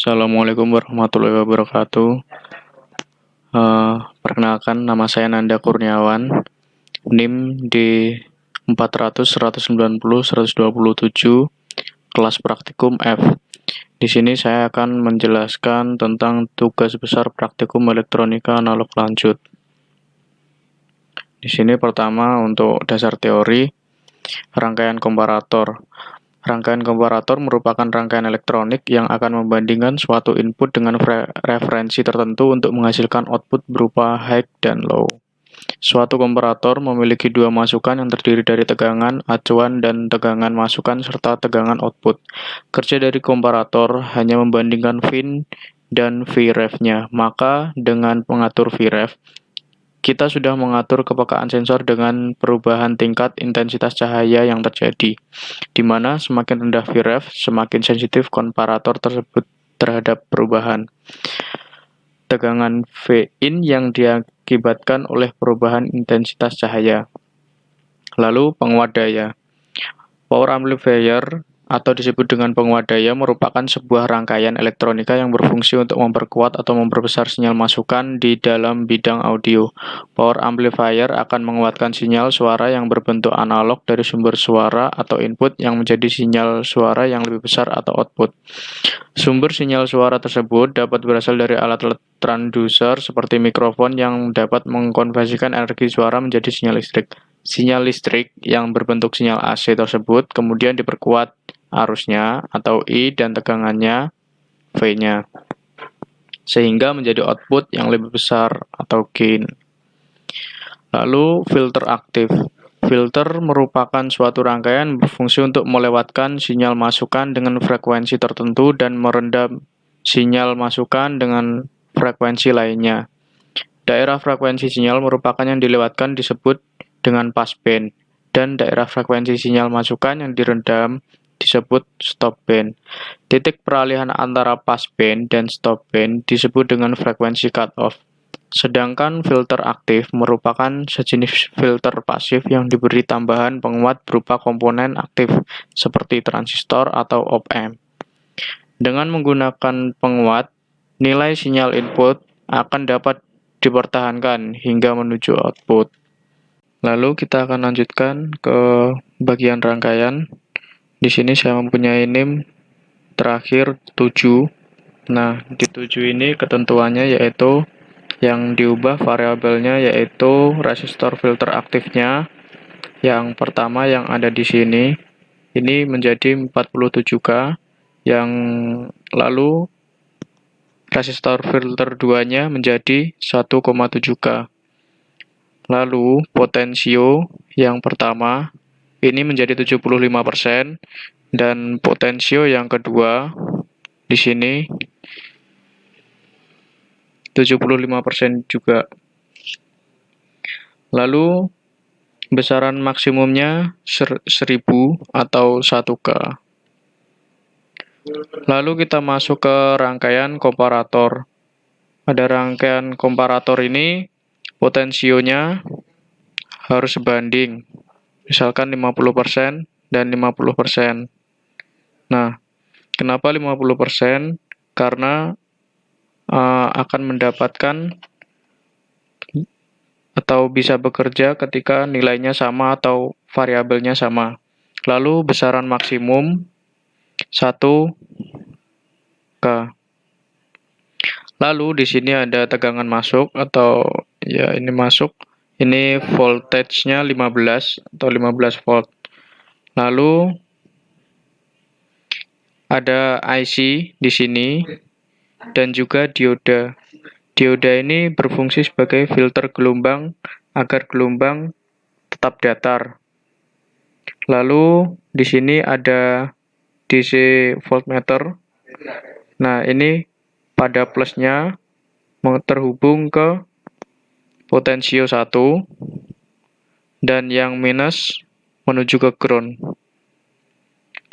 Assalamualaikum warahmatullahi wabarakatuh. Perkenalkan, nama saya Nanda Kurniawan, NIM di 400 190 127, kelas praktikum F. Di sini saya akan menjelaskan tentang tugas besar praktikum elektronika analog lanjut. Di sini pertama untuk dasar teori, rangkaian komparator. Rangkaian komparator merupakan rangkaian elektronik yang akan membandingkan suatu input dengan referensi tertentu untuk menghasilkan output berupa high dan low. Suatu komparator memiliki dua masukan yang terdiri dari tegangan acuan dan tegangan masukan serta tegangan output. Kerja dari komparator hanya membandingkan VIN dan Vref-nya. Maka dengan mengatur Vref, kita sudah mengatur kepekaan sensor dengan perubahan tingkat intensitas cahaya yang terjadi, di mana semakin rendah Vref, semakin sensitif komparator tersebut terhadap perubahan tegangan Vin yang diakibatkan oleh perubahan intensitas cahaya. Lalu penguat daya. Power amplifier atau disebut dengan penguat daya merupakan sebuah rangkaian elektronika yang berfungsi untuk memperkuat atau memperbesar sinyal masukan di dalam bidang audio. Power amplifier akan menguatkan sinyal suara yang berbentuk analog dari sumber suara atau input yang menjadi sinyal suara yang lebih besar atau output. Sumber sinyal suara tersebut dapat berasal dari alat-alat transducer seperti mikrofon yang dapat mengkonversikan energi suara menjadi sinyal listrik. Sinyal listrik yang berbentuk sinyal AC tersebut kemudian diperkuat arusnya atau I dan tegangannya V-nya sehingga menjadi output yang lebih besar atau gain. Lalu filter aktif. Filter merupakan suatu rangkaian berfungsi untuk melewatkan sinyal masukan dengan frekuensi tertentu dan merendam sinyal masukan dengan frekuensi lainnya. Daerah frekuensi sinyal merupakan yang dilewatkan disebut dengan passband, dan daerah frekuensi sinyal masukan yang direndam disebut stopband. Titik peralihan antara passband dan stopband disebut dengan frekuensi cutoff. Sedangkan filter aktif merupakan sejenis filter pasif yang diberi tambahan penguat berupa komponen aktif seperti transistor atau op-amp. Dengan menggunakan penguat, nilai sinyal input akan dapat dipertahankan hingga menuju output. Lalu kita akan lanjutkan ke bagian rangkaian. Di sini saya mempunyai NIM terakhir 7. Nah, di 7 ini ketentuannya yaitu yang diubah variabelnya yaitu resistor filter aktifnya. Yang pertama yang ada di sini ini menjadi 47K, yang lalu resistor filter 2-nya menjadi 1,7K. Lalu potensio yang pertama ini menjadi 75% dan potensio yang kedua di sini 75% juga. Lalu besaran maksimumnya 1000 atau 1K. Lalu kita masuk ke rangkaian komparator. Pada rangkaian komparator ini potensionya harus sebanding. Misalkan 50% dan 50%. Nah, kenapa 50%? Karena akan mendapatkan atau bisa bekerja ketika nilainya sama atau variabelnya sama. Lalu besaran maksimum 1K. Lalu di sini ada tegangan masuk atau ya ini masuk. Ini voltage-nya 15 atau 15 volt. Lalu ada IC di sini dan juga dioda. Dioda ini berfungsi sebagai filter gelombang agar gelombang tetap datar. Lalu di sini ada DC voltmeter. Nah, ini pada plusnya terhubung ke potensio 1 dan yang minus menuju ke ground.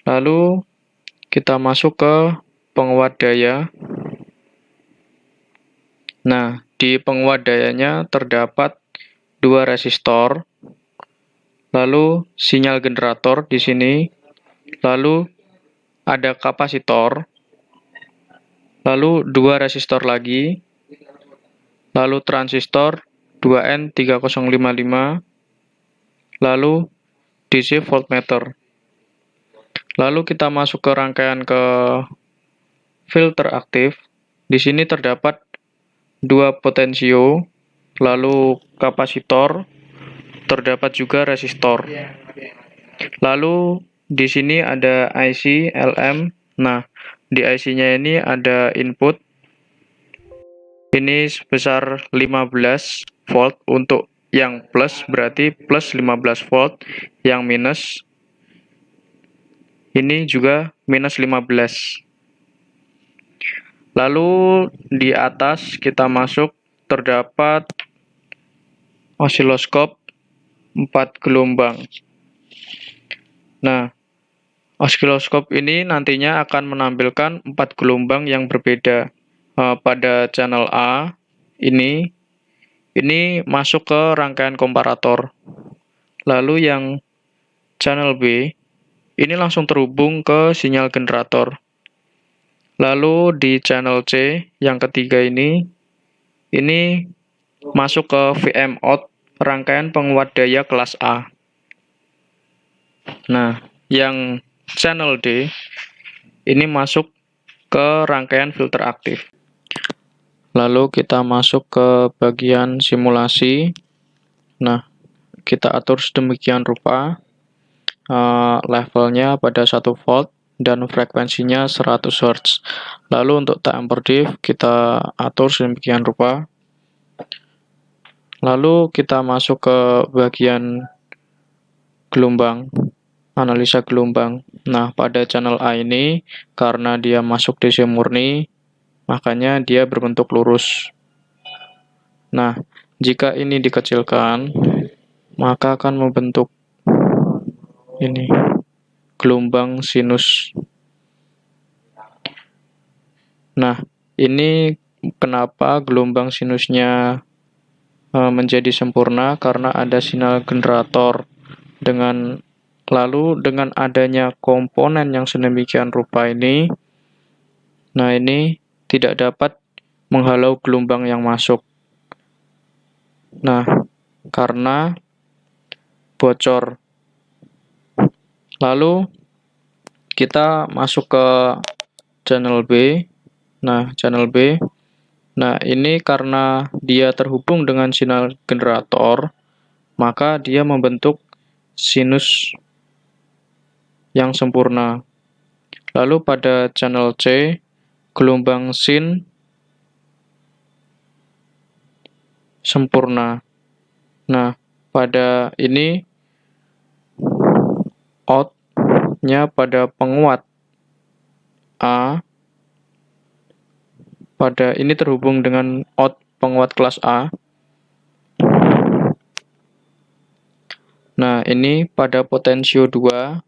Lalu kita masuk ke penguat daya. Nah, di penguat dayanya terdapat dua resistor, lalu sinyal generator di sini, lalu ada kapasitor, lalu 2 resistor lagi, lalu transistor 2N3055, lalu DC voltmeter. Lalu kita masuk ke rangkaian ke filter aktif. Di sini terdapat 2 potensio, lalu kapasitor, terdapat juga resistor. Lalu di sini ada IC LM. Nah, di IC-nya ini ada input. Ini sebesar 15 volt untuk yang plus, berarti plus 15 volt. Yang minus ini juga minus 15. Lalu di atas kita masuk terdapat osiloskop 4 gelombang. Nah, osiloskop ini nantinya akan menampilkan 4 gelombang yang berbeda. Pada channel A ini masuk ke rangkaian komparator. Lalu yang channel B ini langsung terhubung ke sinyal generator. Lalu di channel C yang ketiga ini masuk ke VM out rangkaian penguat daya kelas A. Nah, yang channel D ini masuk ke rangkaian filter aktif. Lalu kita masuk ke bagian simulasi. Nah, kita atur sedemikian rupa. Levelnya pada 1 volt dan frekuensinya 100 Hz. Lalu untuk time per diff kita atur sedemikian rupa. Lalu kita masuk ke bagian gelombang, analisa gelombang. Nah, pada channel A ini karena dia masuk DC murni, makanya dia berbentuk lurus. Nah, jika ini dikecilkan, maka akan membentuk ini gelombang sinus. Nah, ini kenapa gelombang sinusnya menjadi sempurna, karena ada sinyal generator. Lalu dengan adanya komponen yang sedemikian rupa ini, nah ini tidak dapat menghalau gelombang yang masuk. Nah, karena bocor. Lalu kita masuk ke channel B. Nah, channel B. Nah, ini karena dia terhubung dengan sinyal generator, maka dia membentuk sinus yang sempurna. Lalu pada channel C, gelombang sin sempurna. Nah, pada ini out-nya pada penguat A, pada ini terhubung dengan out penguat kelas A. Nah, ini pada potensio 2,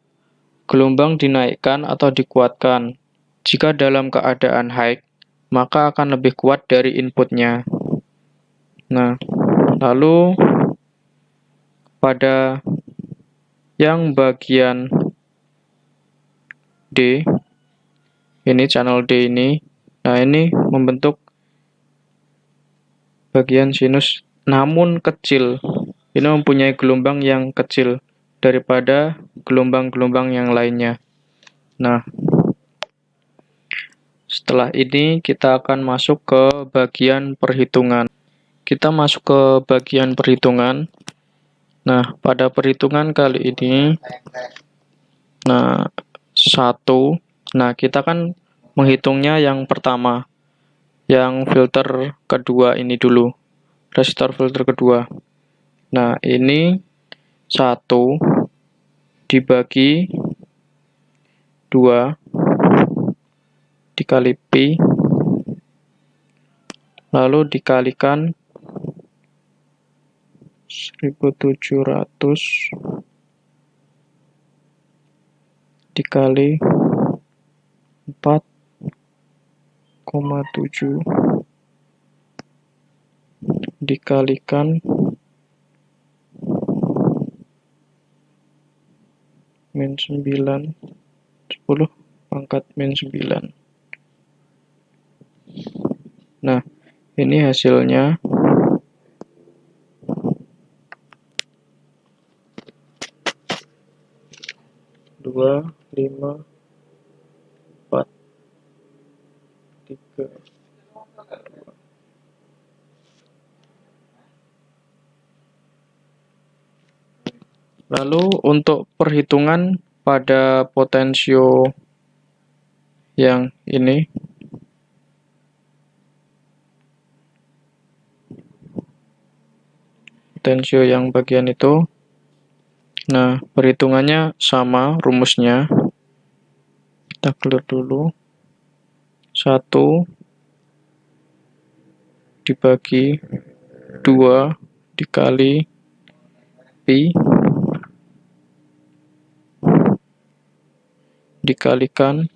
gelombang dinaikkan atau dikuatkan. Jika dalam keadaan high, maka akan lebih kuat dari inputnya. Nah, lalu pada yang bagian D, ini channel D ini, nah ini membentuk bagian sinus namun kecil. Ini mempunyai gelombang yang kecil daripada gelombang-gelombang yang lainnya. Nah, setelah ini kita akan masuk ke bagian perhitungan. Kita masuk ke bagian perhitungan. Nah, pada perhitungan kali ini, nah, 1, nah kita kan menghitungnya yang pertama, yang filter kedua ini dulu, resistor filter kedua. Nah, ini 1 dibagi 2 dikali pi, lalu dikalikan 1700 dikali 4,7 dikalikan min 9, 10 pangkat min 9. Nah, ini hasilnya. Dua, 5, 4, 3. Lalu untuk perhitungan pada potensio yang ini, potensio yang bagian itu, nah perhitungannya sama rumusnya. Kita clear dulu. 1 dibagi 2 dikali pi dikalikan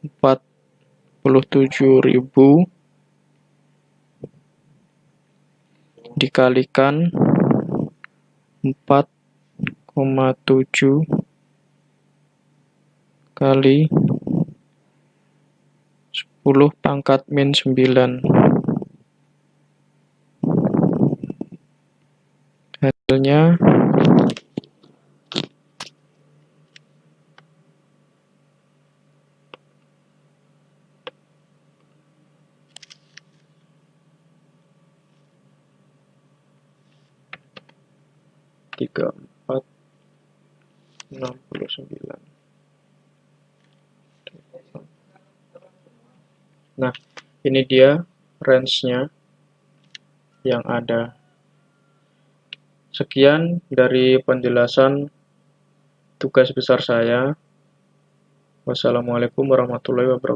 47.000 dikalikan 4,7 kali 10 pangkat min 9. Hasilnya 3469. Nah, ini dia range-nya yang ada. Sekian dari penjelasan tugas besar saya. Wassalamualaikum warahmatullahi wabarakatuh.